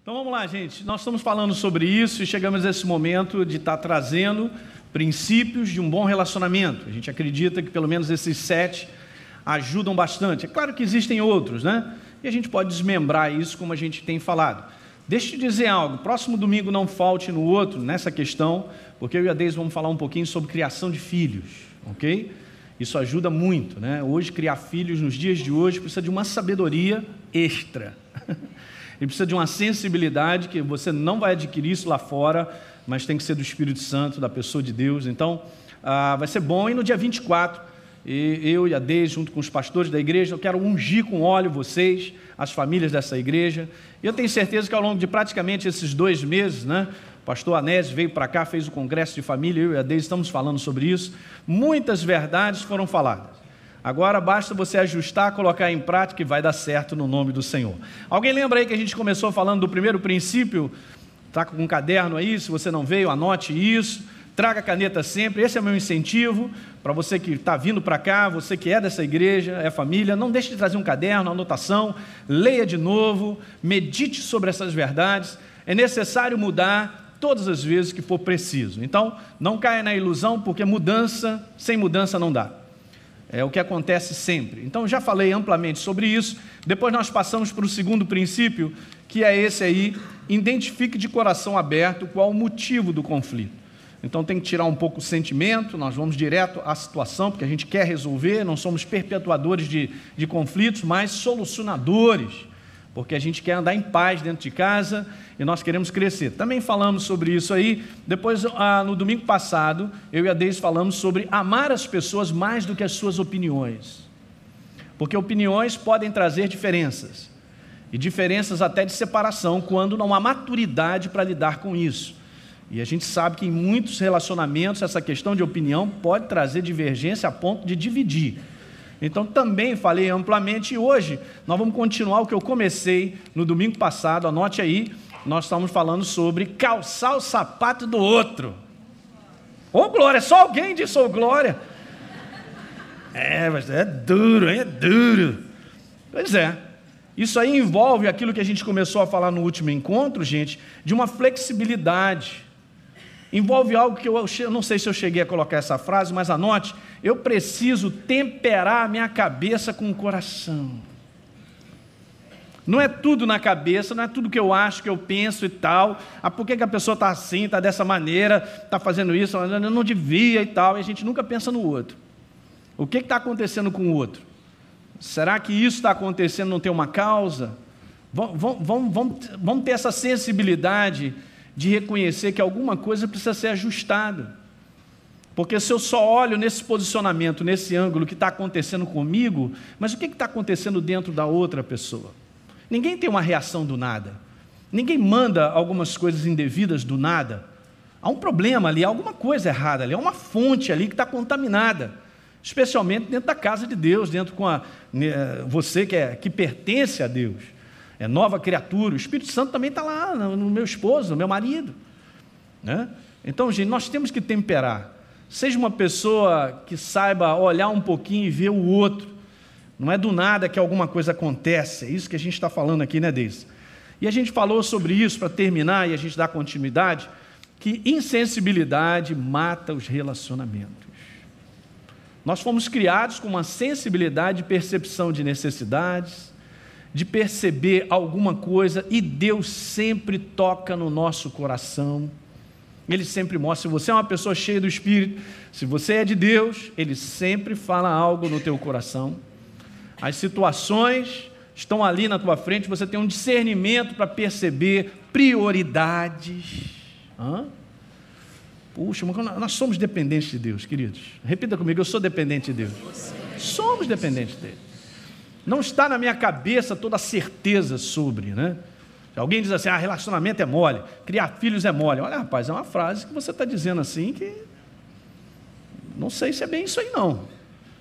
Então vamos lá, gente. Nós estamos falando sobre isso e chegamos a esse momento de estar trazendo princípios de um bom relacionamento. A gente acredita que pelo menos esses 7 ajudam bastante. É claro que existem outros, né? E a gente pode desmembrar isso como a gente tem falado. Deixa eu te dizer algo. Próximo domingo não falte no outro, nessa questão, porque eu e a Deise vamos falar um pouquinho sobre criação de filhos, ok? Isso ajuda muito, né? Hoje, criar filhos nos dias de hoje precisa de uma sabedoria extra. E precisa de uma sensibilidade que você não vai adquirir isso lá fora, mas tem que ser do Espírito Santo, da pessoa de Deus. Então, vai ser bom. E no dia 24, eu e a Deise, junto com os pastores da igreja, eu quero ungir com óleo vocês, as famílias dessa igreja. E eu tenho certeza que ao longo de praticamente esses 2 meses, né? O pastor Anésio veio para cá, fez o congresso de família, eu e a Deise estamos falando sobre isso. Muitas verdades foram faladas. Agora basta você ajustar, colocar em prática e vai dar certo no nome do Senhor. Alguém lembra aí que a gente começou falando do primeiro princípio? Está com um caderno aí, se você não veio, anote isso. Traga caneta sempre, esse é o meu incentivo para você que está vindo para cá, você que é dessa igreja, é família, não deixe de trazer um caderno, anotação, leia de novo, medite sobre essas verdades. É necessário mudar todas as vezes que for preciso. Então, não caia na ilusão, porque mudança, sem mudança não dá. É o que acontece sempre. Então, já falei amplamente sobre isso. Depois nós passamos para o segundo princípio, que é esse aí: identifique de coração aberto qual o motivo do conflito. Então, tem que tirar um pouco o sentimento, nós vamos direto à situação, porque a gente quer resolver, não somos perpetuadores de conflitos, mas solucionadores, porque a gente quer andar em paz dentro de casa e nós queremos crescer. Também falamos sobre isso aí. Depois, no domingo passado, eu e a Deise falamos sobre amar as pessoas mais do que as suas opiniões, porque opiniões podem trazer diferenças, e diferenças até de separação, quando não há maturidade para lidar com isso. E a gente sabe que em muitos relacionamentos essa questão de opinião pode trazer divergência a ponto de dividir. Então também falei amplamente, e hoje nós vamos continuar o que eu comecei no domingo passado. Anote aí, nós estamos falando sobre calçar o sapato do outro. Ô glória, só alguém disse ô glória. Mas é duro, hein? É duro. Pois é, isso aí envolve aquilo que a gente começou a falar no último encontro, gente, de uma flexibilidade. Envolve algo que eu não sei se eu cheguei a colocar essa frase, mas anote: eu preciso temperar a minha cabeça com o coração. Não é tudo na cabeça, não é tudo que eu acho, que eu penso e tal. Por que a pessoa está assim, está dessa maneira, está fazendo isso, eu não devia e tal, e a gente nunca pensa no outro. O que está acontecendo com o outro? Será que isso está acontecendo, não tem uma causa? Vamos ter essa sensibilidade de reconhecer que alguma coisa precisa ser ajustada. Porque se eu só olho nesse posicionamento, nesse ângulo, que está acontecendo comigo, mas o que está acontecendo dentro da outra pessoa? Ninguém tem uma reação do nada. Ninguém manda algumas coisas indevidas do nada. Há um problema ali, há alguma coisa errada ali, há uma fonte ali que está contaminada. Especialmente dentro da casa de Deus, dentro com você que pertence a Deus. É nova criatura. O Espírito Santo também está lá no meu esposo, no meu marido, né? Então, gente, nós temos que temperar. Seja uma pessoa que saiba olhar um pouquinho e ver o outro. Não é do nada que alguma coisa acontece. É isso que a gente está falando aqui, né, Deise? E a gente falou sobre isso para terminar e a gente dar continuidade, que insensibilidade mata os relacionamentos. Nós fomos criados com uma sensibilidade de percepção de necessidades, de perceber alguma coisa, e Deus sempre toca no nosso coração. Ele sempre mostra. Se você é uma pessoa cheia do Espírito, se você é de Deus, Ele sempre fala algo no teu coração. As situações estão ali na tua frente, você tem um discernimento para perceber prioridades. Puxa, nós somos dependentes de Deus, queridos. Repita comigo: eu sou dependente de Deus. Somos dependentes dele. Não está na minha cabeça toda a certeza sobre, né? Alguém diz assim: relacionamento é mole, criar filhos é mole. Olha, rapaz, é uma frase que você está dizendo assim que não sei se é bem isso aí, não.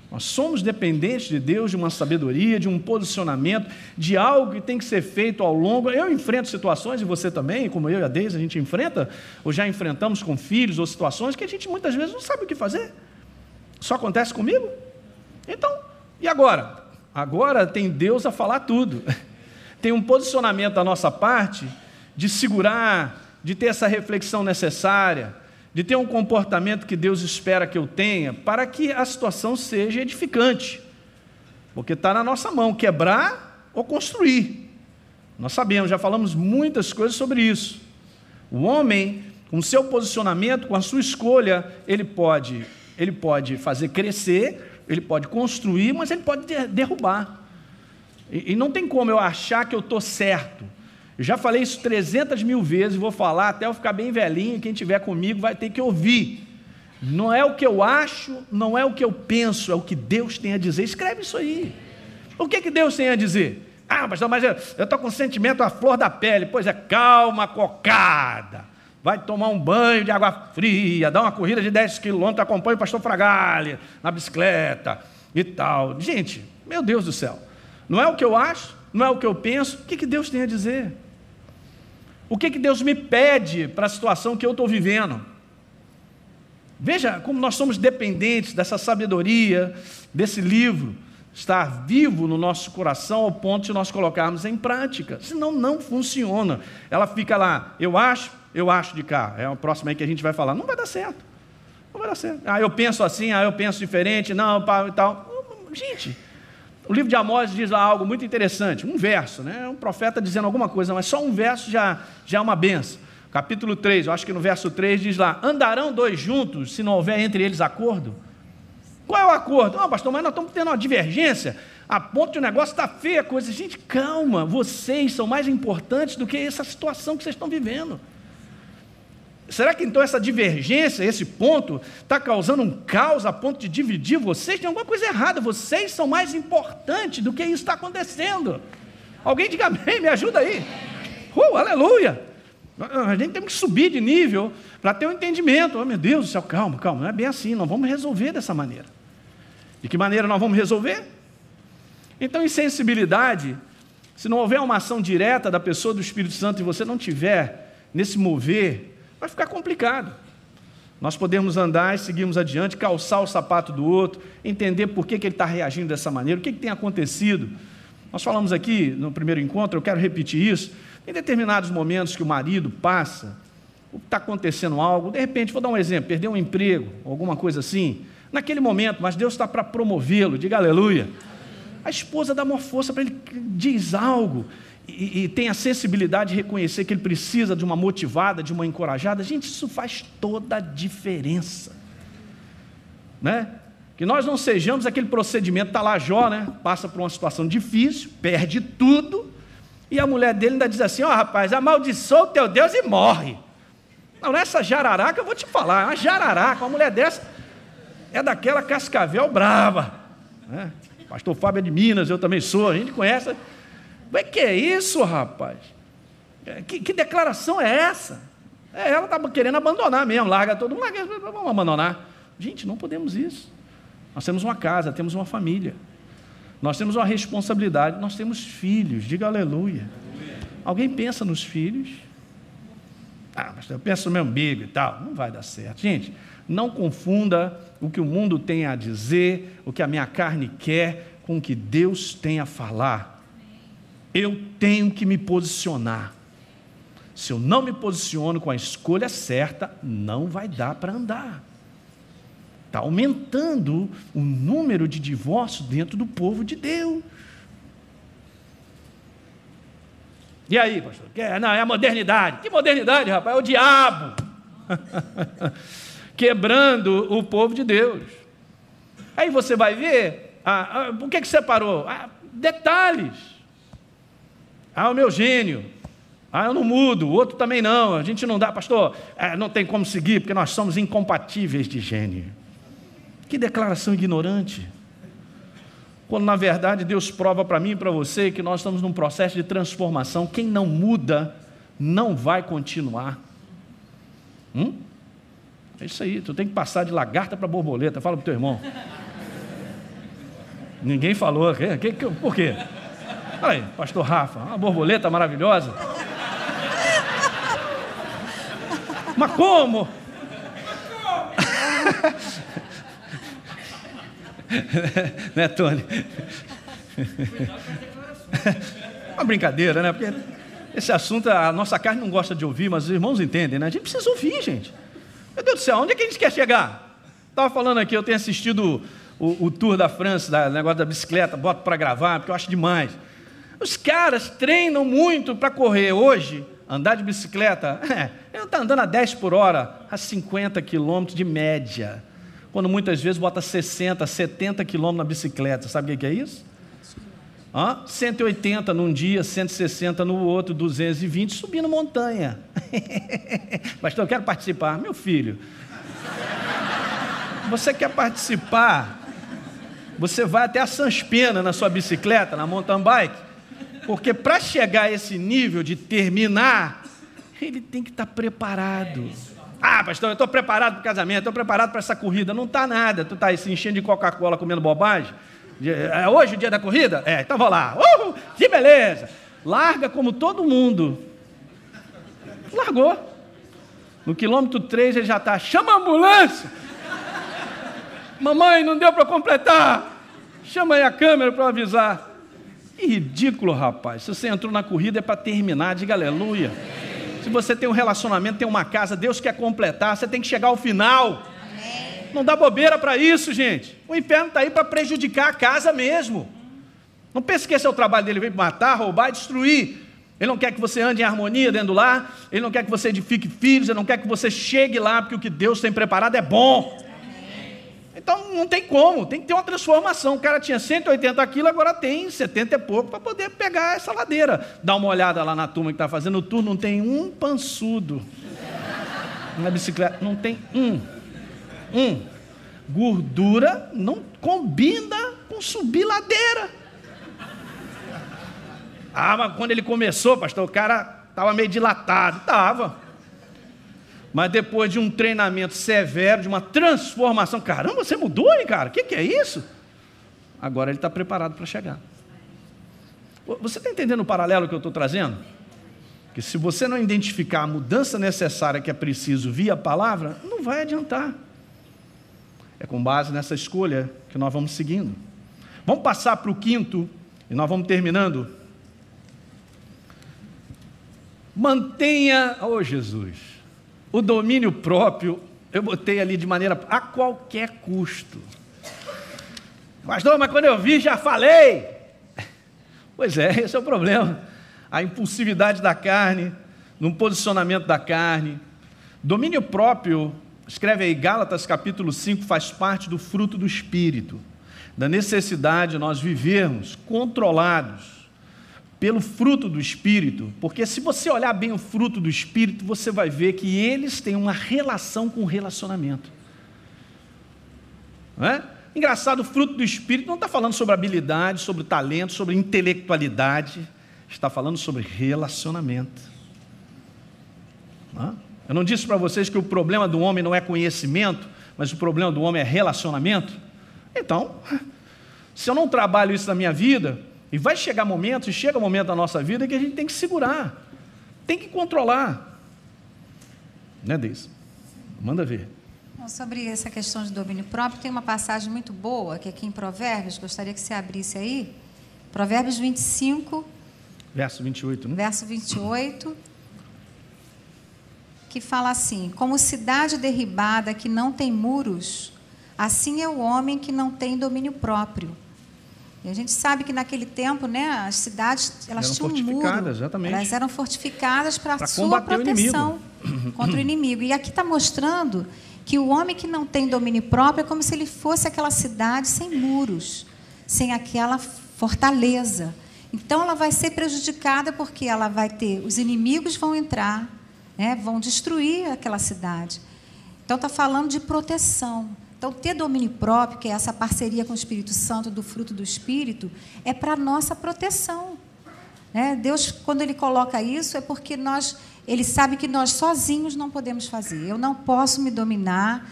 Nós somos dependentes de Deus, de uma sabedoria, de um posicionamento, de algo que tem que ser feito ao longo. Eu enfrento situações, e você também, como eu e a Deise, a gente enfrenta, ou já enfrentamos com filhos, ou situações que a gente muitas vezes não sabe o que fazer. Só acontece comigo? Então, e agora? Agora tem Deus a falar tudo. Tem um posicionamento da nossa parte de segurar, de ter essa reflexão necessária, de ter um comportamento que Deus espera que eu tenha, para que a situação seja edificante. Porque está na nossa mão, quebrar ou construir. Nós sabemos, já falamos muitas coisas sobre isso. O homem, com o seu posicionamento, com a sua escolha, ele pode fazer crescer, ele pode construir, mas ele pode derrubar. E não tem como eu achar que eu estou certo. Eu já falei isso 300 mil vezes, vou falar até eu ficar bem velhinho, quem estiver comigo vai ter que ouvir. Não é o que eu acho, não é o que eu penso, é o que Deus tem a dizer. Escreve isso aí. O que Deus tem a dizer? Ah, pastor, mas eu estou com sentimento à flor da pele. Pois é, calma, cocada. Vai tomar um banho de água fria, dá uma corrida de 10 quilômetros, acompanha o pastor Fragalha na bicicleta e tal. Gente, meu Deus do céu, não é o que eu acho, não é o que eu penso. O que Deus tem a dizer? O que Deus me pede para a situação que eu estou vivendo? Veja como nós somos dependentes dessa sabedoria, desse livro, estar vivo no nosso coração ao ponto de nós colocarmos em prática. Senão não funciona. Ela fica lá, eu acho de cá. É a próxima aí que a gente vai falar. Não vai dar certo. Não vai dar certo. Ah, eu penso assim, eu penso diferente, não, e tal. Gente, o livro de Amós diz lá algo muito interessante. Um verso, né? Um profeta dizendo alguma coisa, mas só um verso já é uma benção. Capítulo 3, eu acho que no verso 3 diz lá, andarão dois juntos se não houver entre eles acordo? Qual é o acordo? Não, pastor, mas nós estamos tendo uma divergência, a ponto de o negócio está feio a coisa. Gente, calma, vocês são mais importantes do que essa situação que vocês estão vivendo. Será que então essa divergência, esse ponto, está causando um caos a ponto de dividir vocês? Tem alguma coisa errada, vocês são mais importantes do que isso está acontecendo. Alguém diga amém, me ajuda aí. Aleluia. A gente tem que subir de nível para ter um entendimento. Oh, meu Deus do céu, calma, não é bem assim, nós vamos resolver dessa maneira. De que maneira nós vamos resolver? Então, insensibilidade, se não houver uma ação direta da pessoa do Espírito Santo e você não tiver nesse mover, vai ficar complicado. Nós podemos andar e seguirmos adiante, calçar o sapato do outro, entender por que ele está reagindo dessa maneira, o que tem acontecido. Nós falamos aqui no primeiro encontro, eu quero repetir isso, em determinados momentos que o marido passa, está acontecendo algo, de repente, vou dar um exemplo, perdeu um emprego, alguma coisa assim, naquele momento, mas Deus está para promovê-lo, diga aleluia. A esposa dá uma força para ele, diz algo, e tem a sensibilidade de reconhecer que ele precisa de uma motivada, de uma encorajada. Gente, isso faz toda a diferença, né? Que nós não sejamos aquele procedimento, está lá Jó, né? Passa por uma situação difícil, perde tudo, e a mulher dele ainda diz assim, rapaz, amaldiçoa o teu Deus e morre. Não, nessa jararaca eu vou te falar, uma jararaca, uma mulher dessa é daquela cascavel brava, né? Pastor Fábio é de Minas, eu também sou, a gente conhece. Mas que é isso, rapaz? Que declaração é essa? Ela está querendo abandonar mesmo, larga todo mundo, vamos abandonar. Gente, não podemos isso. Nós temos uma casa, temos uma família, nós temos uma responsabilidade, nós temos filhos, diga aleluia. Alguém pensa nos filhos? Mas eu penso no meu umbigo e tal, não vai dar certo. Gente, não confunda o que o mundo tem a dizer, o que a minha carne quer, com o que Deus tem a falar. Eu tenho que me posicionar. Se eu não me posiciono com a escolha certa, não vai dar para andar. Está aumentando o número de divórcios dentro do povo de Deus. E aí, pastor? Não, é a modernidade. Que modernidade, rapaz? É o diabo. Quebrando o povo de Deus. Aí você vai ver, o que separou? Detalhes. O meu gênio. Eu não mudo, o outro também não. A gente não dá, pastor, não tem como seguir, porque nós somos incompatíveis de gênio. Que declaração ignorante. Quando na verdade Deus prova para mim e para você que nós estamos num processo de transformação. Quem não muda, não vai continuar. É isso aí, tu tem que passar de lagarta para borboleta. Fala para o teu irmão. Ninguém falou, por quê? Olha aí, pastor Rafa, uma borboleta maravilhosa. Mas como? Né, Tony? Uma brincadeira, né? Porque Esse assunto a nossa carne não gosta de ouvir, mas os irmãos entendem, né? A gente precisa ouvir, gente. Meu Deus do céu, onde é que a gente quer chegar? Estava falando aqui, eu tenho assistido o Tour da França, o negócio da bicicleta, boto para gravar, porque eu acho demais. Os caras treinam muito para correr hoje, andar de bicicleta, ele está andando a 10 por hora, a 50 quilômetros de média, quando muitas vezes bota 60, 70 quilômetros na bicicleta. Sabe o que é isso? 180 num dia, 160 no outro, 220, subindo montanha. Pastor, eu quero participar. Meu filho, você quer participar? Você vai até a Sanspena na sua bicicleta, na mountain bike, porque para chegar a esse nível de terminar, ele tem que estar preparado. Ah, pastor, eu estou preparado para o casamento, estou preparado para essa corrida. Não está nada, tu está aí se enchendo de Coca-Cola, comendo bobagem. É hoje o dia da corrida? Então vou lá. Que beleza! Larga como todo mundo. Largou. No quilômetro 3 ele já está, chama a ambulância. Mamãe, não deu para completar. Chama aí a câmera para avisar. Que ridículo, rapaz. Se você entrou na corrida é para terminar, diga aleluia. Se você tem um relacionamento, tem uma casa, Deus quer completar, você tem que chegar ao final. Não dá bobeira para isso, gente. O inferno está aí para prejudicar a casa mesmo. Não pense que esse é o trabalho dele, veio para matar, roubar e destruir. Ele não quer que você ande em harmonia dentro do lar, ele não quer que você edifique filhos, ele não quer que você chegue lá, porque o que Deus tem preparado é bom. Então não tem como, tem que ter uma transformação. O cara tinha 180 quilos, agora tem 70 e pouco para poder pegar essa ladeira. Dá uma olhada lá na turma que está fazendo o tour, não tem um pançudo na bicicleta, não tem Gordura não combina com subir ladeira. Mas quando ele começou, pastor, o cara estava meio dilatado. Estava. Mas depois de um treinamento severo, de uma transformação, caramba, você mudou, hein, cara? O que é isso? Agora ele está preparado para chegar. Você está entendendo o paralelo que eu estou trazendo? Que se você não identificar a mudança necessária que é preciso via a palavra, não vai adiantar. É com base nessa escolha que nós vamos seguindo. Vamos passar para o quinto, e nós vamos terminando. Mantenha, Jesus, o domínio próprio, eu botei ali de maneira, a qualquer custo. Pastor, mas quando eu vi, já falei. Pois é, esse é o problema. A impulsividade da carne, no posicionamento da carne. Domínio próprio, escreve aí, Gálatas capítulo 5, faz parte do fruto do Espírito, da necessidade de nós vivermos controlados pelo fruto do Espírito, porque se você olhar bem o fruto do Espírito, você vai ver que eles têm uma relação com o relacionamento. Não é? Engraçado, o fruto do Espírito não está falando sobre habilidade, sobre talento, sobre intelectualidade, está falando sobre relacionamento. Não é? Eu não disse para vocês que o problema do homem não é conhecimento, mas o problema do homem é relacionamento? Então, se eu não trabalho isso na minha vida, e vai chegar momentos, e chega um momento da nossa vida que a gente tem que segurar, tem que controlar. Né, Deise? Manda ver. Sobre essa questão de domínio próprio, tem uma passagem muito boa, que aqui em Provérbios, gostaria que você abrisse aí, Provérbios 25, verso 28, né? Verso 28, que fala assim: como cidade derribada que não tem muros, assim é o homem que não tem domínio próprio. E a gente sabe que naquele tempo, né, as cidades, elas tinham um muro, exatamente. Elas eram fortificadas para a sua proteção contra o inimigo. E aqui está mostrando que o homem que não tem domínio próprio é como se ele fosse aquela cidade sem muros, sem aquela fortaleza. Então ela vai ser prejudicada porque ela vai ter, os inimigos vão entrar, né, vão destruir aquela cidade. Então está falando de proteção. Então, ter domínio próprio, que é essa parceria com o Espírito Santo, do fruto do Espírito, é para a nossa proteção. Né? Deus, quando Ele coloca isso, é porque Ele sabe que nós sozinhos não podemos fazer. Eu não posso me dominar,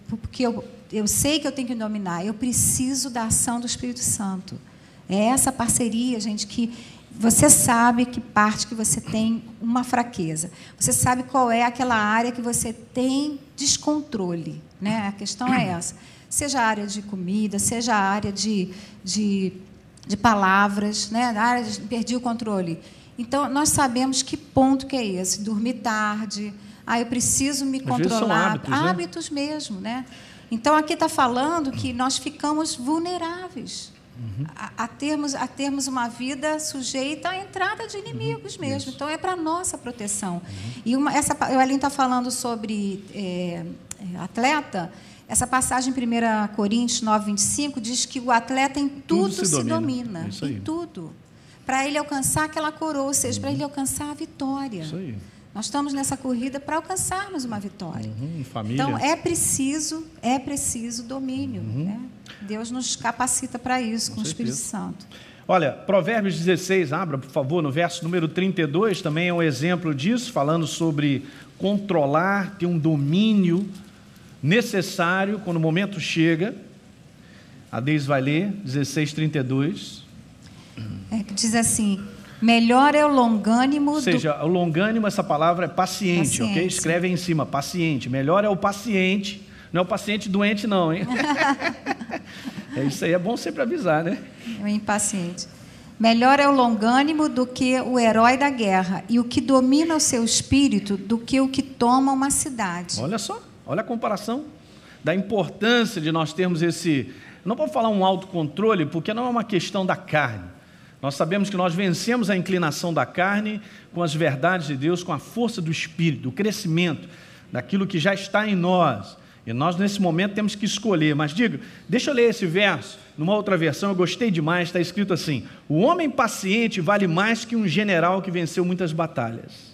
porque eu sei que eu tenho que dominar. Eu preciso da ação do Espírito Santo. É essa parceria, gente, que você sabe que parte que você tem uma fraqueza. Você sabe qual é aquela área que você tem descontrole. Né? A questão é essa. Seja a área de comida, seja a área de palavras, né? A área de perdi o controle Então, nós sabemos que ponto que é esse. Dormir tarde, eu preciso me controlar. Hábitos mesmo, né? Então, aqui está falando que nós ficamos vulneráveis a termos uma vida sujeita à entrada de inimigos mesmo. Então, é para a nossa proteção. E o Elinho está falando sobre atleta. Essa passagem em 1 Coríntios 9, 25 diz que o atleta em tudo se domina. Em tudo. Para ele alcançar aquela coroa, ou seja, para ele alcançar a vitória. Isso aí. Nós estamos nessa corrida para alcançarmos uma vitória. Família. Então, é preciso domínio. Né? Deus nos capacita para isso, com o Espírito Santo. Olha, Provérbios 16, abra, por favor, no verso número 32, também é um exemplo disso, falando sobre controlar, ter um domínio necessário quando o momento chega. A Deise vai ler, 16:32. Diz assim: melhor é o longânimo. Ou seja, o longânimo, essa palavra é paciente, ok? Escreve aí em cima, paciente. Melhor é o paciente, não é o paciente doente, não, hein? É isso aí, é bom sempre avisar, né? É o impaciente. Melhor é o longânimo do que o herói da guerra, e o que domina o seu espírito do que o que toma uma cidade. Olha só, olha a comparação da importância de nós termos esse... Não vou falar um autocontrole, porque não é uma questão da carne. Nós sabemos que nós vencemos a inclinação da carne com as verdades de Deus, com a força do Espírito, o crescimento daquilo que já está em nós. E nós, nesse momento, temos que escolher. Mas deixa eu ler esse verso, numa outra versão, eu gostei demais, está escrito assim: o homem paciente vale mais que um general que venceu muitas batalhas.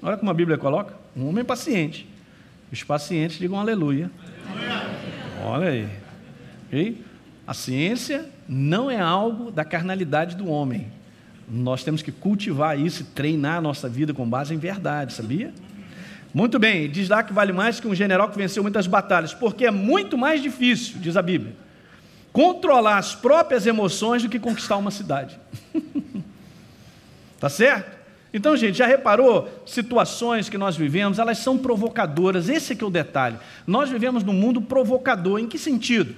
Olha como a Bíblia coloca, um homem paciente. Os pacientes digam aleluia. Olha aí. Okay? A ciência não é algo da carnalidade do homem. Nós temos que cultivar isso e treinar a nossa vida com base em verdade, sabia? Muito bem, diz lá que vale mais que um general que venceu muitas batalhas, porque é muito mais difícil, diz a Bíblia, controlar as próprias emoções do que conquistar uma cidade. Tá certo? Então, gente, já reparou? Situações que nós vivemos, elas são provocadoras, esse aqui é o detalhe. Nós vivemos num mundo provocador, em que sentido?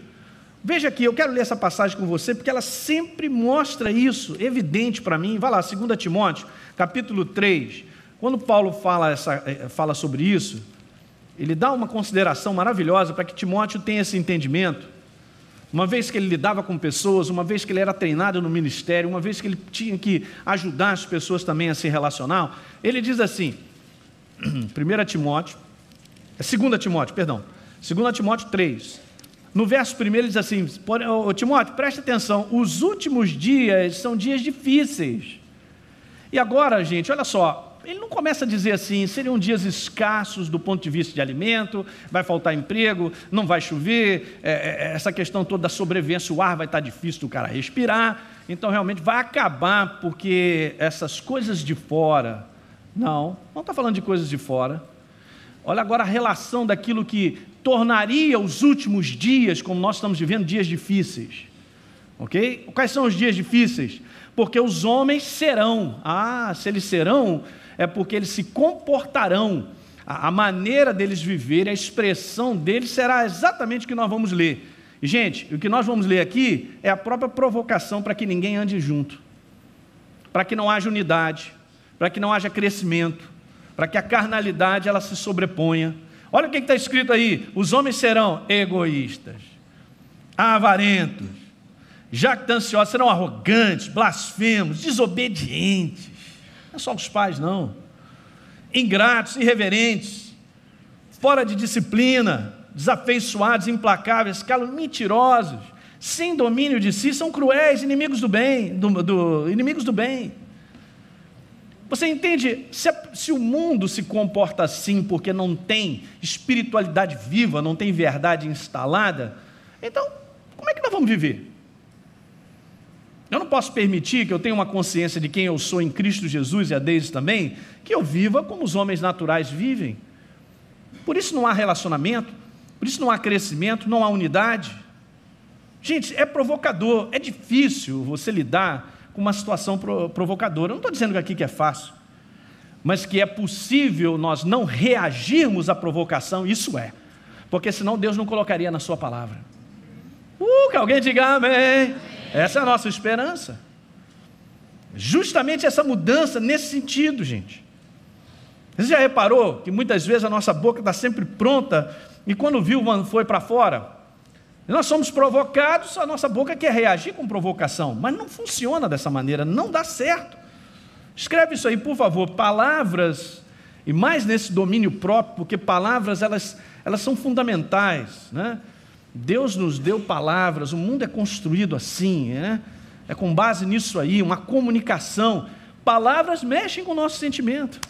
Veja aqui, eu quero ler essa passagem com você, porque ela sempre mostra isso, evidente para mim. Vai lá, 2 Timóteo, capítulo 3. Quando Paulo fala sobre isso, ele dá uma consideração maravilhosa para que Timóteo tenha esse entendimento. Uma vez que ele lidava com pessoas, uma vez que ele era treinado no ministério, uma vez que ele tinha que ajudar as pessoas também a se relacionar, ele diz assim, 2 Timóteo 3, no verso 1 ele diz assim: Timóteo, presta atenção, os últimos dias são dias difíceis. E agora, gente, olha só, ele não começa a dizer assim, seriam dias escassos do ponto de vista de alimento, vai faltar emprego, não vai chover, essa questão toda da sobrevivência, o ar vai estar difícil do cara respirar, então realmente vai acabar, porque essas coisas de fora, não está falando de coisas de fora. Olha agora a relação daquilo que tornaria os últimos dias, como nós estamos vivendo, dias difíceis. Ok? Quais são os dias difíceis? Porque os homens serão. Se eles serão, é porque eles se comportarão. A maneira deles viverem, a expressão deles será exatamente o que nós vamos ler. E, gente, o que nós vamos ler aqui é a própria provocação para que ninguém ande junto, para que não haja unidade, para que não haja crescimento, para que a carnalidade ela se sobreponha. Olha o que está escrito aí: os homens serão egoístas, avarentos, jactanciosos, serão arrogantes, blasfemos, desobedientes. Não é só os pais, não. Ingratos, irreverentes, fora de disciplina, desafeiçoados, implacáveis, mentirosos, sem domínio de si, são cruéis, inimigos do bem, inimigos do bem. Você entende? Se o mundo se comporta assim porque não tem espiritualidade viva, não tem verdade instalada, então, como é que nós vamos viver? Eu não posso permitir que eu tenha uma consciência de quem eu sou em Cristo Jesus, e a Deise também, que eu viva como os homens naturais vivem. Por isso não há relacionamento, por isso não há crescimento, não há unidade. Gente, é provocador, é difícil você lidar com uma situação provocadora. Eu não estou dizendo aqui que é fácil, mas que é possível nós não reagirmos à provocação, isso é, porque senão Deus não colocaria na sua palavra. Que alguém diga amém. Essa é a nossa esperança. Justamente essa mudança nesse sentido, gente. Você já reparou que muitas vezes a nossa boca está sempre pronta e quando viu, foi para fora? Nós somos provocados, a nossa boca quer reagir com provocação, mas não funciona dessa maneira, não dá certo. Escreve isso aí, por favor. Palavras, e mais nesse domínio próprio, porque palavras, elas são fundamentais, né? Deus nos deu palavras, o mundo é construído assim, né? É com base nisso aí, uma comunicação. Palavras mexem com o nosso sentimento.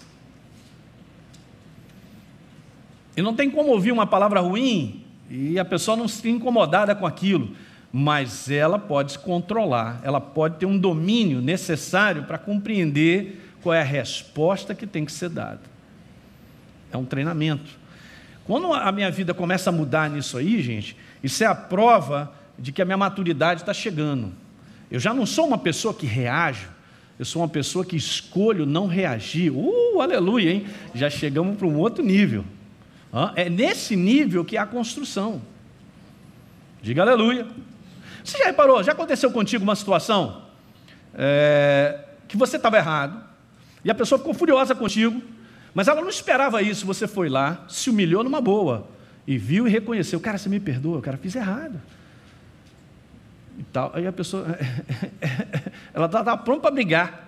E não tem como ouvir uma palavra ruim e a pessoa não se incomodada com aquilo, mas ela pode se controlar, ela pode ter um domínio necessário para compreender qual é a resposta que tem que ser dada. É um treinamento. Quando a minha vida começa a mudar nisso aí, gente, isso é a prova de que a minha maturidade está chegando. Eu já não sou uma pessoa que reage, eu sou uma pessoa que escolho não reagir. Aleluia, hein? Já chegamos para um outro nível. É nesse nível que há a construção. Diga aleluia. Você já reparou, já aconteceu contigo uma situação que você estava errado e a pessoa ficou furiosa contigo, mas ela não esperava isso, você foi lá, se humilhou numa boa e viu e reconheceu, cara, você me perdoa, cara, fiz errado e tal. Aí a pessoa ela estava pronta para brigar.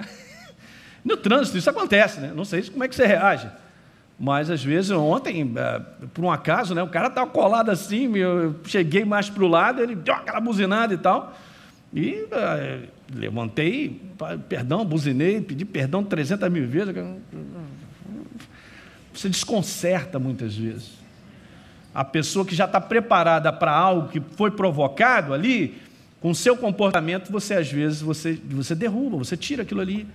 No trânsito isso acontece, né? Não sei como é que você reage, mas às vezes ontem, por um acaso, né, o cara estava colado assim, eu cheguei mais para o lado, ele deu aquela buzinada e tal, e levantei, perdão, buzinei, pedi perdão 300 mil vezes. Você desconcerta muitas vezes a pessoa que já está preparada para algo que foi provocado ali, com o seu comportamento, você às vezes você derruba, você tira aquilo ali,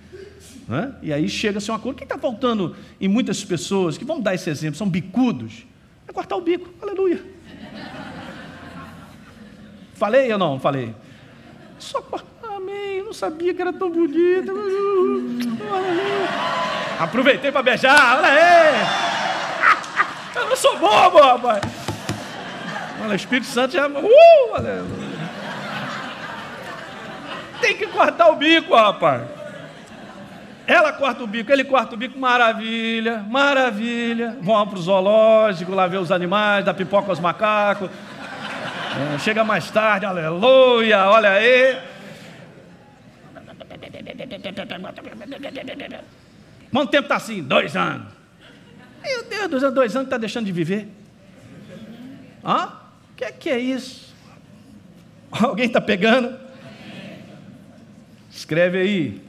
né? E aí chega-se uma coisa. O que está faltando em muitas pessoas, que vamos dar esse exemplo, são bicudos, é cortar o bico, aleluia. Falei ou não? Falei. Só cortar, amém, eu não sabia que era tão bonito. Aproveitei para beijar, olha aí. Eu não sou bobo, rapaz. Olha, o Espírito Santo já... aleluia. Tem que cortar o bico, rapaz. Ela corta o bico, ele corta o bico, maravilha, maravilha. Vão para o zoológico, lá ver os animais, dar pipoca aos macacos. Chega mais tarde, aleluia, olha aí. Quanto tempo está assim? 2 anos. Meu Deus, 2 anos está deixando de viver. O que é isso? Alguém está pegando? Escreve aí.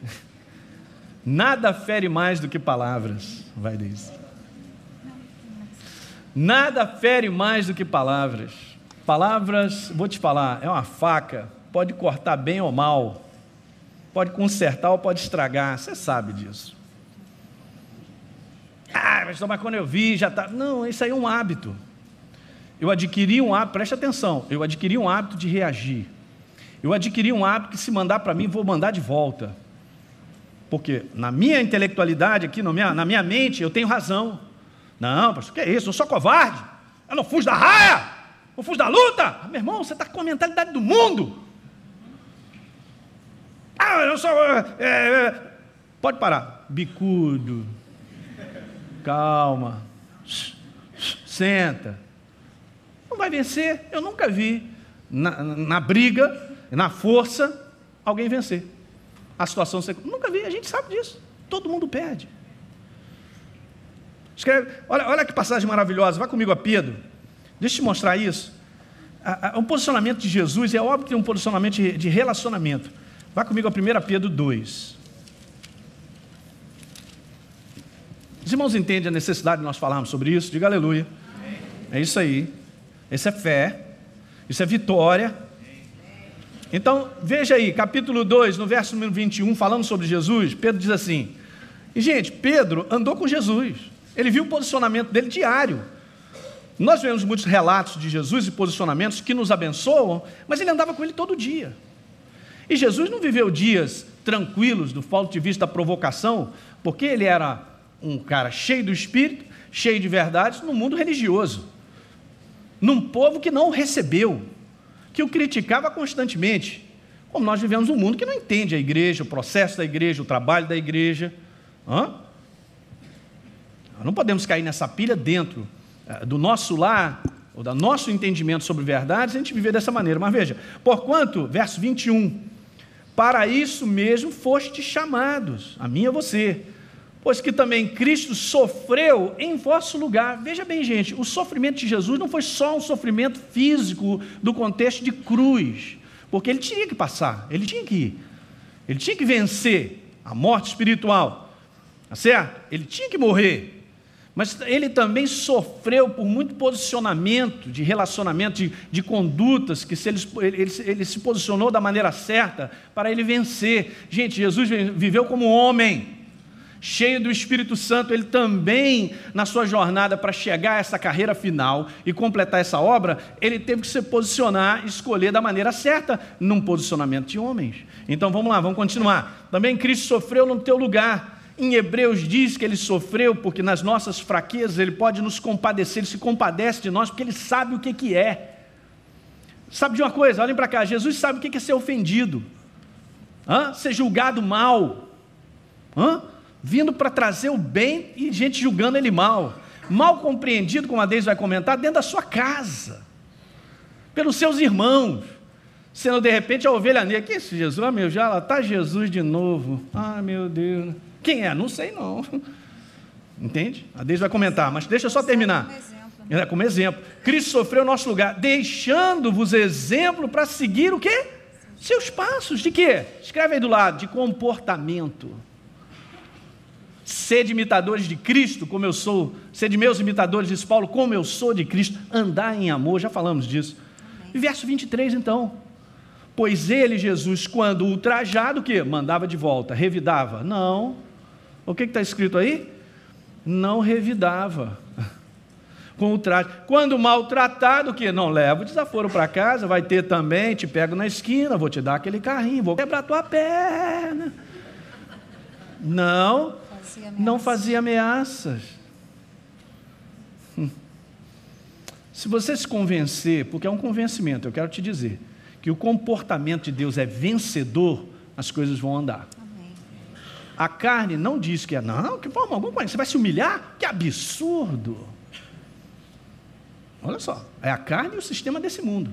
Nada fere mais do que palavras. Vai dizer. Nada fere mais do que palavras. Palavras, vou te falar, é uma faca. Pode cortar bem ou mal. Pode consertar ou pode estragar. Você sabe disso. Mas quando eu vi, já está... Não, isso aí é um hábito. Eu adquiri um hábito, preste atenção, eu adquiri um hábito de reagir. Eu adquiri um hábito que se mandar para mim, vou mandar de volta. Porque na minha intelectualidade aqui, na minha mente, eu tenho razão. Não, pastor, o que é isso? Eu sou covarde. Eu não fujo da raia, não fujo da luta. Meu irmão, você está com a mentalidade do mundo. Eu não sou... Pode parar. Bicudo. Calma. Senta. Não vai vencer. Eu nunca vi na briga, na força, alguém vencer. A situação... Nunca vi, a gente sabe disso. Todo mundo perde. Escreve, olha que passagem maravilhosa. Vai comigo a Pedro. Deixa eu te mostrar isso. Um posicionamento de Jesus, é óbvio que tem um posicionamento de relacionamento. Vai comigo a 1 Pedro 2. Os irmãos entendem a necessidade de nós falarmos sobre isso? Diga aleluia. Amém. É isso aí. Isso é fé. Isso é vitória. Então, veja aí, capítulo 2, no verso número 21, falando sobre Jesus, Pedro diz assim, e gente, Pedro andou com Jesus, ele viu o posicionamento dele diário. Nós vemos muitos relatos de Jesus e posicionamentos que nos abençoam, mas ele andava com ele todo dia. E Jesus não viveu dias tranquilos do ponto de vista da provocação, porque ele era um cara cheio do Espírito, cheio de verdades, no mundo religioso, num povo que não o recebeu, que o criticava constantemente. como nós vivemos um mundo que não entende a igreja, o processo da igreja, o trabalho da igreja. Não podemos cair nessa pilha dentro do nosso lar, ou do nosso entendimento sobre verdades, a gente viver dessa maneira. Mas veja, porquanto, verso 21, para isso mesmo fostes chamados, a mim e a você, pois que também Cristo sofreu em vosso lugar. Veja bem, gente, o sofrimento de Jesus não foi só um sofrimento físico do contexto de cruz, porque ele tinha que passar, ele tinha que ir, ele tinha que vencer a morte espiritual, tá certo? Ele tinha que morrer, mas ele também sofreu por muito posicionamento, de relacionamento, de condutas, que se ele se posicionou da maneira certa para ele vencer. Gente, Jesus viveu como homem, cheio do Espírito Santo. Ele também, na sua jornada para chegar a essa carreira final e completar essa obra, ele teve que se posicionar, escolher da maneira certa, num posicionamento de homens. Então vamos lá, vamos continuar. Também Cristo sofreu no teu lugar. Em Hebreus diz que ele sofreu porque nas nossas fraquezas ele pode nos compadecer, ele se compadece de nós porque ele sabe o que é. Sabe de uma coisa? Olhem para cá, Jesus sabe o que é ser ofendido, ser julgado mal, vindo para trazer o bem e gente julgando ele mal compreendido, como a Deise vai comentar, dentro da sua casa, pelos seus irmãos, sendo de repente a ovelha negra. Que é esse Jesus? Meu, já lá está Jesus de novo, meu Deus, quem é? Não sei não, entende? A Deise vai comentar, mas deixa eu só terminar. Como exemplo, Cristo sofreu no nosso lugar, deixando-vos exemplo para seguir o quê? Seus passos, de quê? Escreve aí do lado, de comportamento. Sede imitadores de Cristo, como eu sou. Sede meus imitadores, diz Paulo, como eu sou de Cristo. Andar em amor, já falamos disso. E verso 23, então. Pois ele, Jesus, quando ultrajado, o quê? Mandava de volta, revidava. Não. O que está escrito aí? Não revidava. Com ultraje. Quando maltratado, o quê? Não leva o desaforo para casa, vai ter também, te pego na esquina, vou te dar aquele carrinho, vou quebrar tua perna. Não fazia ameaças. Se você se convencer, porque é um convencimento, eu quero te dizer, que o comportamento de Deus é vencedor, as coisas vão andar. Amém. A carne não diz que não, que forma alguma, você vai se humilhar? Que absurdo! Olha só, é a carne e o sistema desse mundo.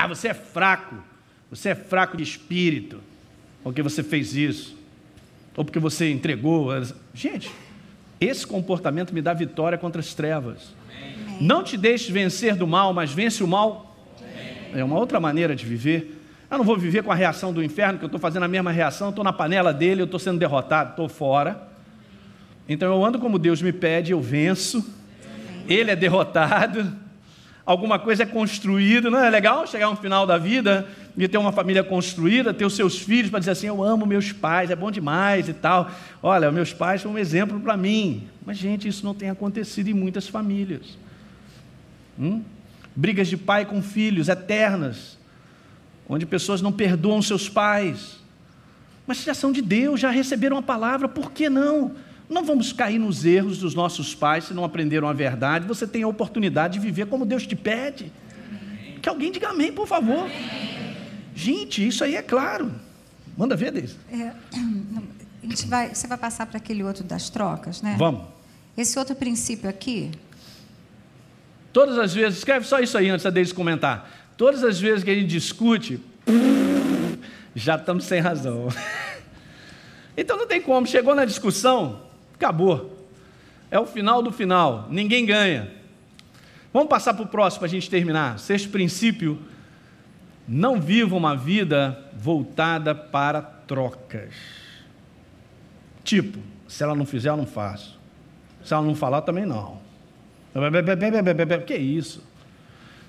Você é fraco de espírito, porque você fez isso, ou porque você entregou. Gente, esse comportamento me dá vitória contra as trevas. Amém. Não te deixes vencer do mal, mas vence o mal. Amém. É uma outra maneira de viver. Eu não vou viver com a reação do inferno, que eu estou fazendo a mesma reação, estou na panela dele, eu estou sendo derrotado, estou fora. Então eu ando como Deus me pede, eu venço. Amém. Ele é derrotado. Alguma coisa é construída. Não é legal chegar no final da vida e ter uma família construída, ter os seus filhos para dizer assim, eu amo meus pais, é bom demais e tal. Olha, meus pais são um exemplo para mim. Mas, gente, isso não tem acontecido em muitas famílias. Brigas de pai com filhos eternas, onde pessoas não perdoam seus pais. Mas já são de Deus, já receberam a palavra, por que não? Não vamos cair nos erros dos nossos pais se não aprenderam a verdade. Você tem a oportunidade de viver como Deus te pede. Amém. Que alguém diga amém, por favor. Amém. Gente, isso aí é claro. Manda ver, Deise. Você vai passar para aquele outro das trocas, né? Vamos. Esse outro princípio aqui. Todas as vezes, escreve só isso aí antes da Deise comentar. Todas as vezes que a gente discute, já estamos sem razão. Então não tem como, chegou na discussão, acabou. É o final do final, ninguém ganha. Vamos passar para o próximo para a gente terminar. Sexto princípio, não viva uma vida voltada para trocas. Tipo, se ela não fizer, eu não faço. Se ela não falar, também não. Que é isso?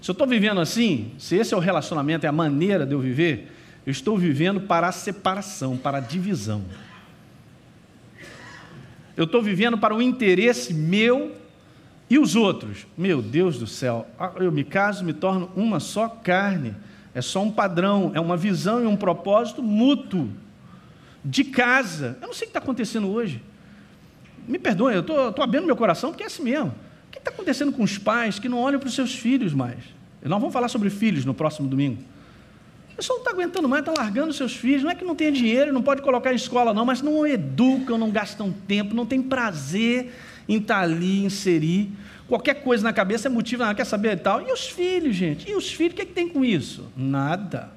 Se eu estou vivendo assim, se esse é o relacionamento, é a maneira de eu viver, eu estou vivendo para a separação, para a divisão. Eu estou vivendo para o interesse meu e os outros. Meu Deus do céu, eu me caso, me torno uma só carne. É só um padrão, é uma visão e um propósito mútuo. De casa. Eu não sei o que está acontecendo hoje. Me perdoe, eu estou abrindo meu coração porque é assim mesmo. O que está acontecendo com os pais que não olham para os seus filhos mais? Nós vamos falar sobre filhos no próximo domingo. O pessoal não está aguentando mais, está largando seus filhos. Não é que não tem dinheiro, não pode colocar em escola não, mas não educam, não gastam tempo, não tem prazer em estar ali, inserir. Qualquer coisa na cabeça é motivo, quer saber e tal. E os filhos, gente? E os filhos, o que tem com isso? Nada.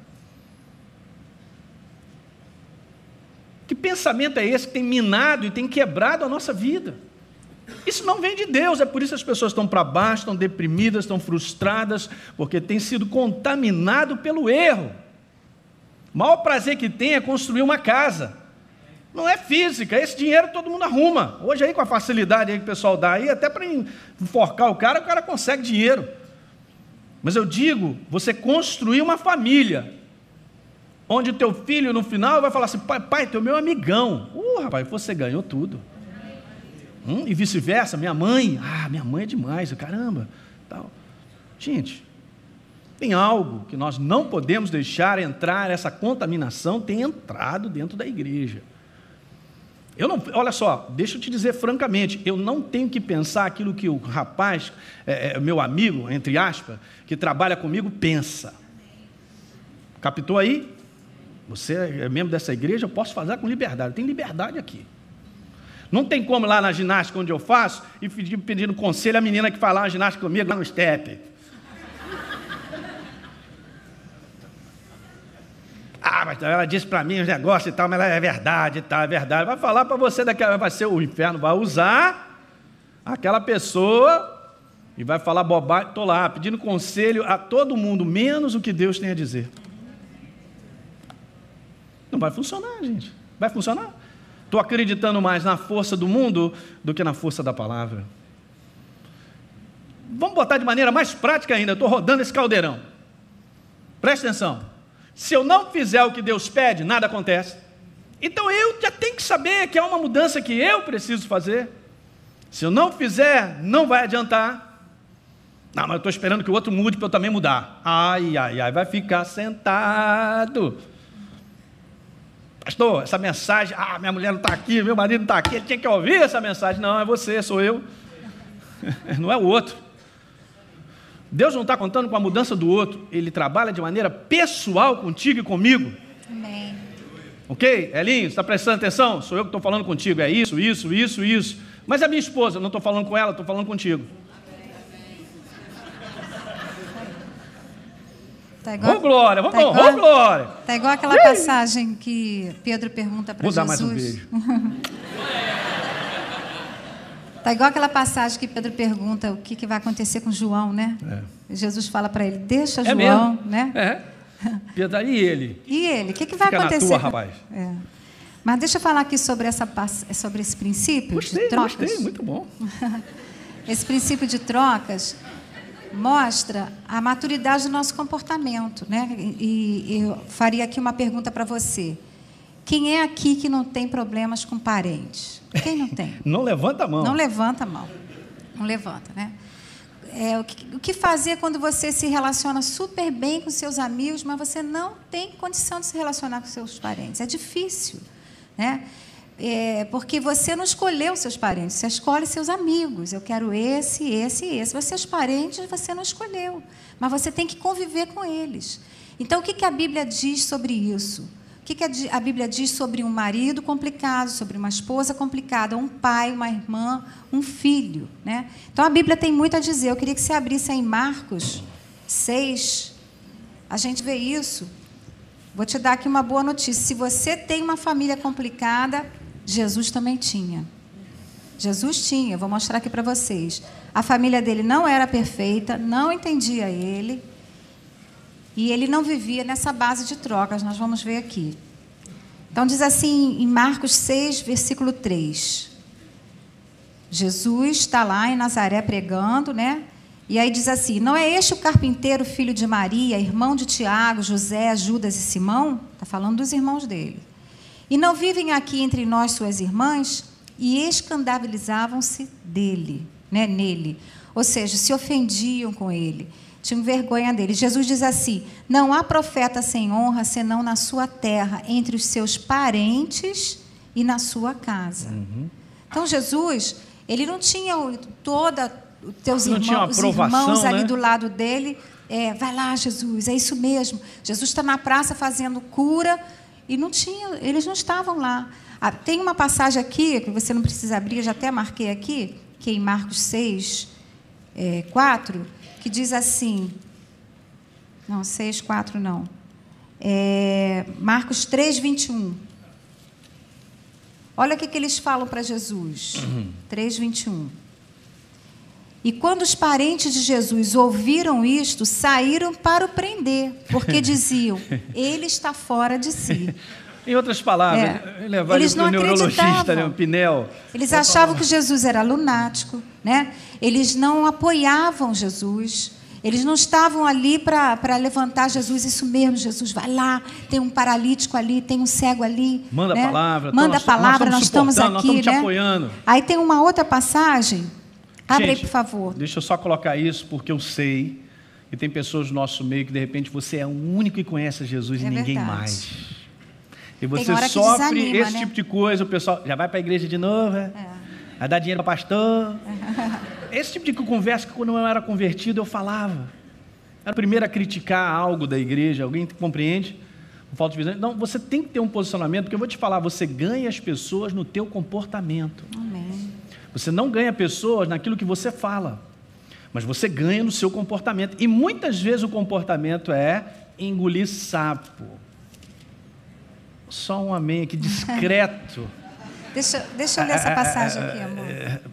Que pensamento é esse que tem minado e tem quebrado a nossa vida? Isso não vem de Deus, é por isso que as pessoas estão para baixo, estão deprimidas, estão frustradas, porque tem sido contaminado pelo erro. O maior prazer que tem é construir uma casa. Não é física, esse dinheiro todo mundo arruma. Hoje aí com a facilidade aí que o pessoal dá aí, até para enforcar o cara consegue dinheiro. Mas eu digo, você construir uma família, onde o teu filho no final vai falar assim, pai, tu é meu amigão. Rapaz, você ganhou tudo. E vice-versa, minha mãe é demais, caramba. Tal. Gente, tem algo que nós não podemos deixar entrar, essa contaminação tem entrado dentro da igreja. Olha só, deixa eu te dizer francamente, eu não tenho que pensar aquilo que o rapaz, meu amigo, entre aspas, que trabalha comigo, pensa. Captou aí? Você é membro dessa igreja, eu posso fazer com liberdade, eu tenho liberdade aqui. Não tem como lá na ginástica onde eu faço, e pedindo conselho à menina que faz lá na ginástica comigo, lá no step. Mas ela disse para mim os negócios e tal, mas é verdade e tal, é verdade. Vai falar para você daquela, vai ser o inferno, vai usar aquela pessoa e vai falar bobagem. Estou lá pedindo conselho a todo mundo, menos o que Deus tem a dizer. Não vai funcionar, gente. Vai funcionar? Estou acreditando mais na força do mundo do que na força da palavra. Vamos botar de maneira mais prática ainda. Estou rodando esse caldeirão. Presta atenção. Se eu não fizer o que Deus pede, nada acontece. Então eu já tenho que saber que há uma mudança que eu preciso fazer. Se eu não fizer, não vai adiantar. Não, mas eu estou esperando que o outro mude para eu também mudar. Ai, vai ficar sentado. Pastor, essa mensagem, minha mulher não está aqui, meu marido não está aqui, ele tinha que ouvir essa mensagem. Não, é você, sou eu. Não é o outro. Deus não está contando com a mudança do outro, Ele trabalha de maneira pessoal contigo e comigo. Amém. Ok? Elinho, você está prestando atenção? Sou eu que estou falando contigo, é isso. Mas a minha esposa, eu não estou falando com ela, estou falando contigo. Tá igual, vamos glória, vamos glória. Está igual aquela passagem que Pedro pergunta para Jesus. Vou dar mais um beijo. Está igual aquela passagem que Pedro pergunta o que vai acontecer com João, né? Jesus fala para ele, deixa João, mesmo? né? Pedro, e ele? E ele? O que vai acontecer? Fica na tua, rapaz. Mas deixa eu falar aqui sobre esse princípio de trocas. Gostei, muito bom. Esse princípio de trocas mostra a maturidade do nosso comportamento, né? E eu faria aqui uma pergunta para você. Quem é aqui que não tem problemas com parentes? Quem não tem? Não levanta a mão. Não levanta a mão. Não levanta, né? O que fazer quando você se relaciona super bem com seus amigos, mas você não tem condição de se relacionar com seus parentes? É difícil, né? Porque você não escolheu seus parentes, você escolhe seus amigos. Eu quero esse. Seus parentes você não escolheu, mas você tem que conviver com eles. Então, o que a Bíblia diz sobre isso? O que a Bíblia diz sobre um marido complicado, sobre uma esposa complicada, um pai, uma irmã, um filho, né? Então, a Bíblia tem muito a dizer. Eu queria que você abrisse aí Marcos 6. A gente vê isso. Vou te dar aqui uma boa notícia. Se você tem uma família complicada, Jesus também tinha. Jesus tinha. Vou mostrar aqui para vocês. A família dele não era perfeita, não entendia ele. E ele não vivia nessa base de trocas, nós vamos ver aqui. Então, diz assim, em Marcos 6, versículo 3. Jesus está lá em Nazaré pregando, né? E aí diz assim, não é este o carpinteiro, filho de Maria, irmão de Tiago, José, Judas e Simão? Está falando dos irmãos dele. E não vivem aqui entre nós suas irmãs? E escandalizavam-se dele, né? Nele. Ou seja, se ofendiam com ele. Tinham vergonha dele. Jesus diz assim, não há profeta sem honra, senão na sua terra, entre os seus parentes e na sua casa. Então, Jesus, ele não tinha os irmãos ali, né, do lado dele vai lá, Jesus, é isso mesmo. Jesus está na praça fazendo cura e eles não estavam lá. Tem uma passagem aqui, que você não precisa abrir, eu já até marquei aqui, que é em Marcos 6, 4, que diz assim, não, 6, 4 não, Marcos 3, 21. Olha o que eles falam para Jesus, 3, 21. E quando os parentes de Jesus ouviram isto, saíram para o prender, porque diziam, ele está fora de si. Em outras palavras, levar ele para o neurologista, né, o Pinel. Eles achavam que Jesus era lunático, né? Eles não apoiavam Jesus, eles não estavam ali para levantar Jesus, isso mesmo, Jesus, vai lá, tem um paralítico ali, tem um cego ali. Manda né? a palavra. Manda a palavra, nós estamos aqui, nós estamos te né? apoiando. Aí tem uma outra passagem, abre Gente, aí, por favor. Deixa eu só colocar isso, porque eu sei que tem pessoas no nosso meio que, de repente, você é o único que conhece Jesus e ninguém mais. E você sofre desanima, esse tipo de coisa, o pessoal já vai para a igreja de novo, vai dar dinheiro para pastor. Esse tipo de conversa que quando eu era convertido eu falava. Era o primeiro a criticar algo da igreja, alguém compreende? Falta de visão. Não, você tem que ter um posicionamento, porque eu vou te falar, você ganha as pessoas no teu comportamento. Amém. Você não ganha pessoas naquilo que você fala, mas você ganha no seu comportamento. E muitas vezes o comportamento é engolir sapo. Só um amém aqui, discreto. Deixa eu ler essa passagem aqui, amor.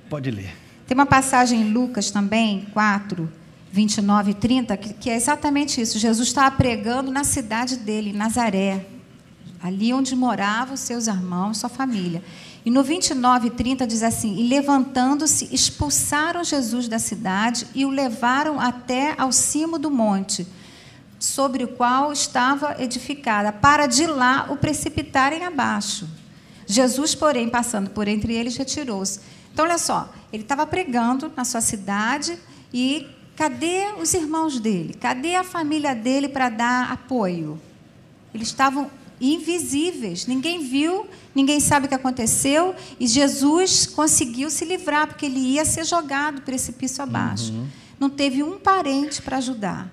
Pode ler. Tem uma passagem em Lucas também, 4, 29 e 30, que é exatamente isso. Jesus estava pregando na cidade dele, em Nazaré, ali onde moravam os seus irmãos, sua família. E no 29 e 30 diz assim, e levantando-se, expulsaram Jesus da cidade e o levaram até ao cimo do monte, sobre o qual estava edificada, para de lá o precipitarem abaixo. Jesus, porém, passando por entre eles, retirou-se. Então, olha só, ele estava pregando na sua cidade e cadê os irmãos dele? Cadê a família dele para dar apoio? Eles estavam invisíveis, ninguém viu, ninguém sabe o que aconteceu, e Jesus conseguiu se livrar, porque ele ia ser jogado precipício abaixo. Não teve um parente para ajudar.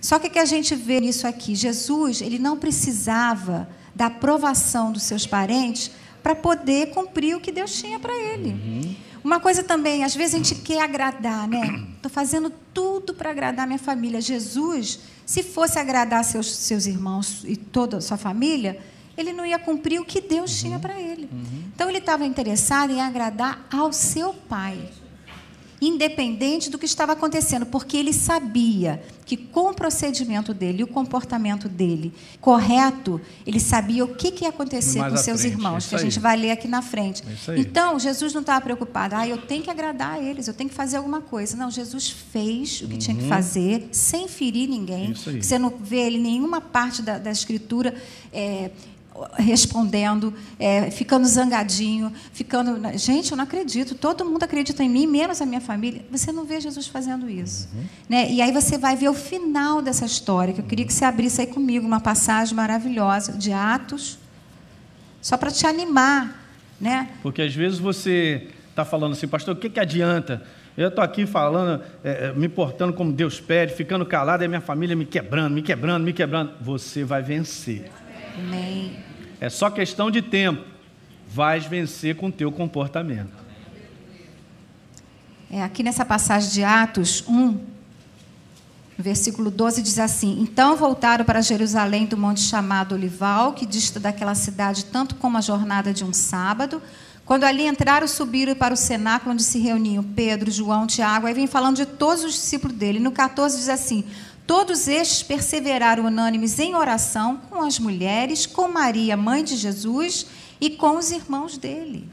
Só que o que a gente vê nisso aqui? Jesus, ele não precisava da aprovação dos seus parentes para poder cumprir o que Deus tinha para ele. Uma coisa também, às vezes a gente quer agradar, né? Estou fazendo tudo para agradar minha família. Jesus, se fosse agradar seus irmãos e toda a sua família, ele não ia cumprir o que Deus tinha para ele. Então, ele estava interessado em agradar ao seu pai, independente do que estava acontecendo, porque ele sabia que com o procedimento dele e o comportamento dele correto, ele sabia o que ia acontecer com seus irmãos, que a gente vai ler aqui na frente. Então, Jesus não estava preocupado, eu tenho que agradar a eles, eu tenho que fazer alguma coisa. Não, Jesus fez o que tinha que fazer, sem ferir ninguém. Você não vê ele em nenhuma parte da Escritura respondendo, ficando zangadinho, ficando... Gente, eu não acredito, todo mundo acredita em mim, menos a minha família. Você não vê Jesus fazendo isso. Né? E aí você vai ver o final dessa história, que eu queria que você abrisse aí comigo, uma passagem maravilhosa de Atos, só para te animar. Né? Porque às vezes você está falando assim, pastor, o que adianta? Eu estou aqui falando, me portando como Deus pede, ficando calado, e a minha família me quebrando. Você vai vencer. Amém. É só questão de tempo. Vais vencer com o teu comportamento. Aqui nessa passagem de Atos 1, no versículo 12, diz assim: então voltaram para Jerusalém do monte chamado Olival, que dista daquela cidade tanto como a jornada de um sábado. Quando ali entraram, subiram para o cenáculo onde se reuniam Pedro, João, Tiago. Aí vem falando de todos os discípulos dele. No 14 diz assim: todos estes perseveraram unânimes em oração com as mulheres, com Maria, mãe de Jesus, e com os irmãos dele.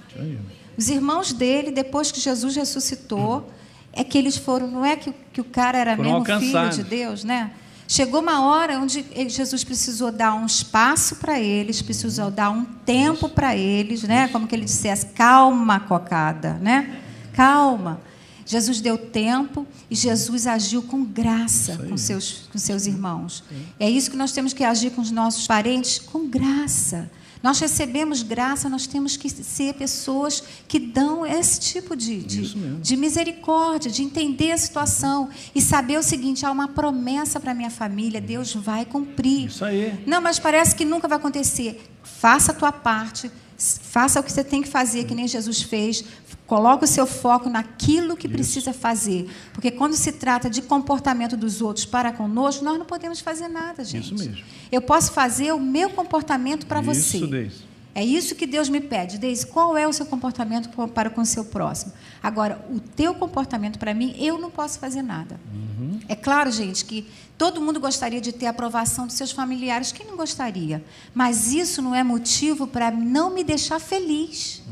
Os irmãos dele, depois que Jesus ressuscitou, é que eles foram, não é que o cara era mesmo filho de Deus, né? Chegou uma hora onde Jesus precisou dar um espaço para eles, precisou dar um tempo para eles, né? Como que ele dissesse, calma, cocada, né? Calma. Jesus deu tempo e Jesus agiu com graça com seus irmãos. É isso que nós temos que agir com os nossos parentes, com graça. Nós recebemos graça, nós temos que ser pessoas que dão esse tipo de misericórdia, de entender a situação e saber o seguinte: há uma promessa para a minha família, Deus vai cumprir. Isso aí. Não, mas parece que nunca vai acontecer. Faça a tua parte, faça o que você tem que fazer, que nem Jesus fez. Coloque o seu foco naquilo que precisa fazer. Porque quando se trata de comportamento dos outros para conosco, nós não podemos fazer nada, gente. Isso mesmo. Eu posso fazer o meu comportamento para você. Isso, Deise. É isso que Deus me pede. Deise, qual é o seu comportamento para com o seu próximo? Agora, o teu comportamento para mim, eu não posso fazer nada. É claro, gente, que todo mundo gostaria de ter a aprovação dos seus familiares. Quem não gostaria? Mas isso não é motivo para não me deixar feliz.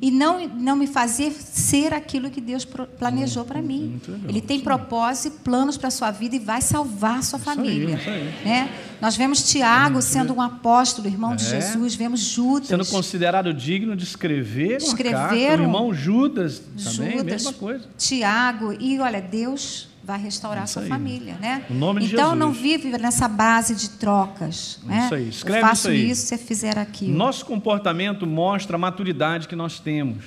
E não me fazer ser aquilo que Deus planejou para mim. Ele tem propósito e planos para a sua vida e vai salvar a sua família. Isso aí. Né? Nós vemos Tiago sendo um apóstolo, irmão de Jesus. Vemos Judas. Sendo considerado digno de escrever uma carta. O irmão Judas também, mesma coisa. Tiago. E, olha, Deus vai restaurar sua família, né? O nome de então, Jesus. Não vive nessa base de trocas. Né? Isso aí. Escreve eu faço isso aí. Isso, você fizer aquilo. Nosso comportamento mostra a maturidade que nós temos.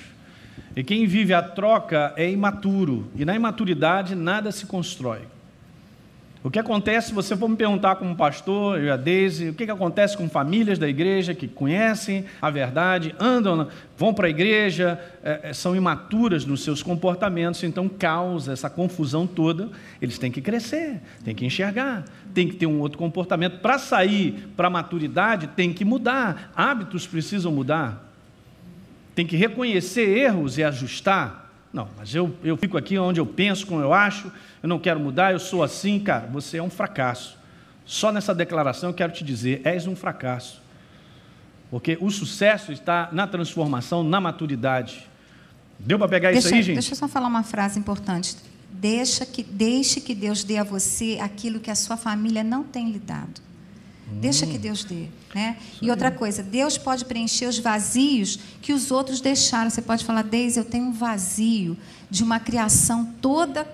E quem vive a troca é imaturo. E na imaturidade nada se constrói. O que acontece, se você for me perguntar como pastor, eu e a Deise, o que acontece com famílias da igreja que conhecem a verdade, andam, vão para a igreja, são imaturas nos seus comportamentos, então causa essa confusão toda. Eles têm que crescer, têm que enxergar, têm que ter um outro comportamento. Para sair para a maturidade, tem que mudar, hábitos precisam mudar, tem que reconhecer erros e ajustar. Não, mas eu fico aqui onde eu penso, como eu acho, eu não quero mudar, eu sou assim. Cara, você é um fracasso. Só nessa declaração eu quero te dizer, és um fracasso. Porque o sucesso está na transformação, na maturidade. Deu para pegar isso aí, gente? Deixa eu só falar uma frase importante. Deixe que Deus dê a você aquilo que a sua família não tem lhe dado. Deixa que Deus dê, né? E outra coisa, Deus pode preencher os vazios que os outros deixaram. Você pode falar: Deise, eu tenho um vazio de uma criação toda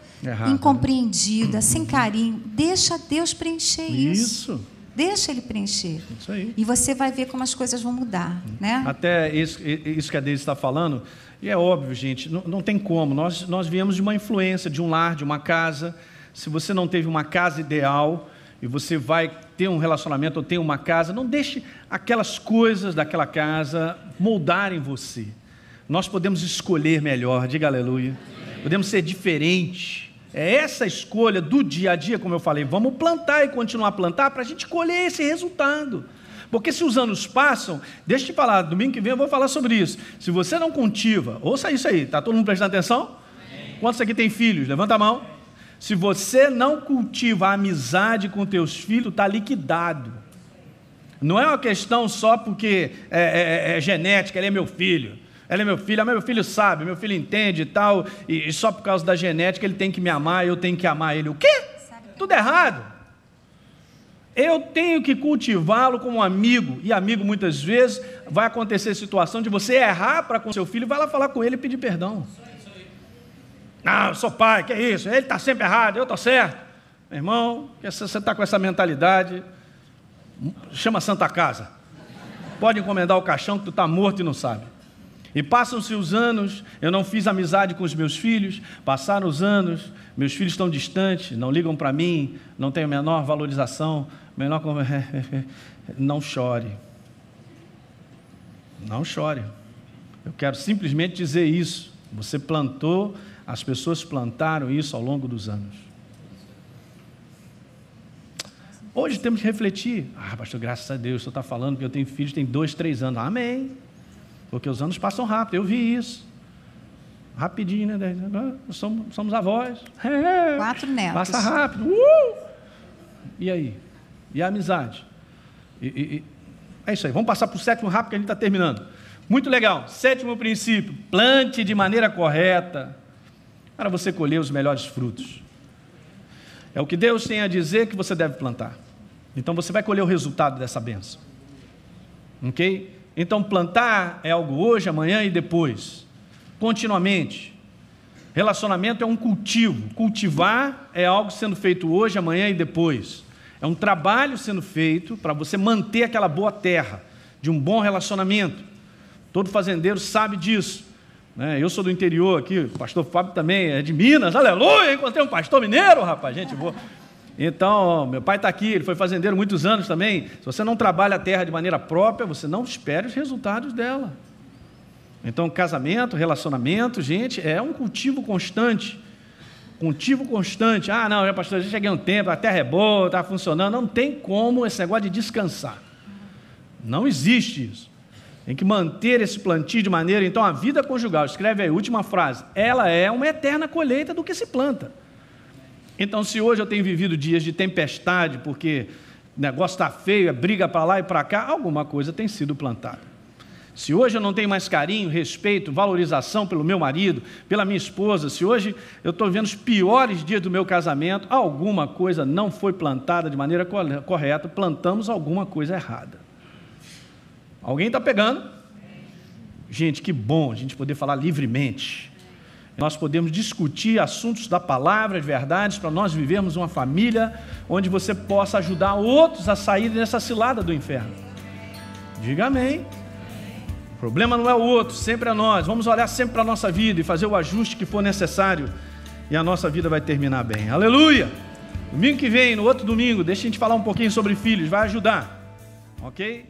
incompreendida, sem carinho. Deixa Deus preencher isso. Deixa Ele preencher. Isso aí. E você vai ver como as coisas vão mudar, né? Até isso que a Deise está falando, e é óbvio, gente, não tem como. Nós viemos de uma influência, de um lar, de uma casa. Se você não teve uma casa ideal e você vai ter um relacionamento ou ter uma casa, não deixe aquelas coisas daquela casa moldarem você. Nós podemos escolher melhor, diga aleluia. Podemos ser diferentes. É essa escolha do dia a dia, como eu falei, vamos plantar e continuar a plantar para a gente colher esse resultado. Porque se os anos passam, deixa eu te falar, domingo que vem eu vou falar sobre isso. Se você não cultiva, ouça isso aí, está todo mundo prestando atenção? Quantos aqui tem filhos? Levanta a mão. Se você não cultiva a amizade com teus filhos, está liquidado. Não é uma questão só porque é genética, ele é meu filho. Ela é meu filho, meu filho sabe, meu filho entende e tal, e só por causa da genética ele tem que me amar, eu tenho que amar ele. O quê? Tudo errado. Eu tenho que cultivá-lo como amigo, e amigo muitas vezes vai acontecer a situação de você errar para com seu filho, vai lá falar com ele e pedir perdão. Não, eu sou pai, que é isso? Ele está sempre errado, eu estou certo. Meu irmão, se você está com essa mentalidade, chama a Santa Casa. Pode encomendar o caixão que tu está morto e não sabe. E passam-se os anos, eu não fiz amizade com os meus filhos, passaram os anos, meus filhos estão distantes, não ligam para mim, não tenho a menor valorização, não chore. Não chore. Eu quero simplesmente dizer isso. Você plantou, as pessoas plantaram isso ao longo dos anos. Hoje temos que refletir. Pastor, graças a Deus, o senhor está falando que eu tenho filhos, tem 2, 3 anos. Amém. Porque os anos passam rápido, eu vi isso. Rapidinho, né? Somos avós. 4 netos. Passa rápido. E aí? E a amizade? É isso aí. Vamos passar para o 7º rápido que a gente está terminando. Muito legal. 7º princípio. Plante de maneira correta para você colher os melhores frutos. É o que Deus tem a dizer que você deve plantar. Então você vai colher o resultado dessa bênção. Ok? Então plantar é algo hoje, amanhã e depois. Continuamente. Relacionamento é um cultivo. Cultivar é algo sendo feito hoje, amanhã e depois. É um trabalho sendo feito para você manter aquela boa terra. de um bom relacionamento. Todo fazendeiro sabe disso. Eu sou do interior aqui, o pastor Fábio também é de Minas, aleluia, encontrei um pastor mineiro, rapaz, gente boa. Então, meu pai está aqui, ele foi fazendeiro muitos anos também. Se você não trabalha a terra de maneira própria, você não espere os resultados dela. Então, casamento, relacionamento, gente, é um cultivo constante. Cultivo constante. Ah, não, pastor, já cheguei um tempo, a terra é boa, está funcionando. Não tem como esse negócio de descansar. Não existe isso. Tem que manter esse plantio de maneira... Então, a vida conjugal, escreve aí, última frase, ela é uma eterna colheita do que se planta. Então, se hoje eu tenho vivido dias de tempestade, porque o negócio está feio, é briga para lá e para cá, alguma coisa tem sido plantada. Se hoje eu não tenho mais carinho, respeito, valorização pelo meu marido, pela minha esposa, se hoje eu estou vivendo os piores dias do meu casamento, alguma coisa não foi plantada de maneira correta, plantamos alguma coisa errada. Alguém está pegando? Gente, que bom a gente poder falar livremente. Nós podemos discutir assuntos da palavra, de verdades, para nós vivermos uma família onde você possa ajudar outros a sair dessa cilada do inferno. Diga amém. O problema não é o outro, sempre é nós. Vamos olhar sempre para a nossa vida e fazer o ajuste que for necessário e a nossa vida vai terminar bem. Aleluia! Domingo que vem, no outro domingo, deixa a gente falar um pouquinho sobre filhos, vai ajudar. Ok?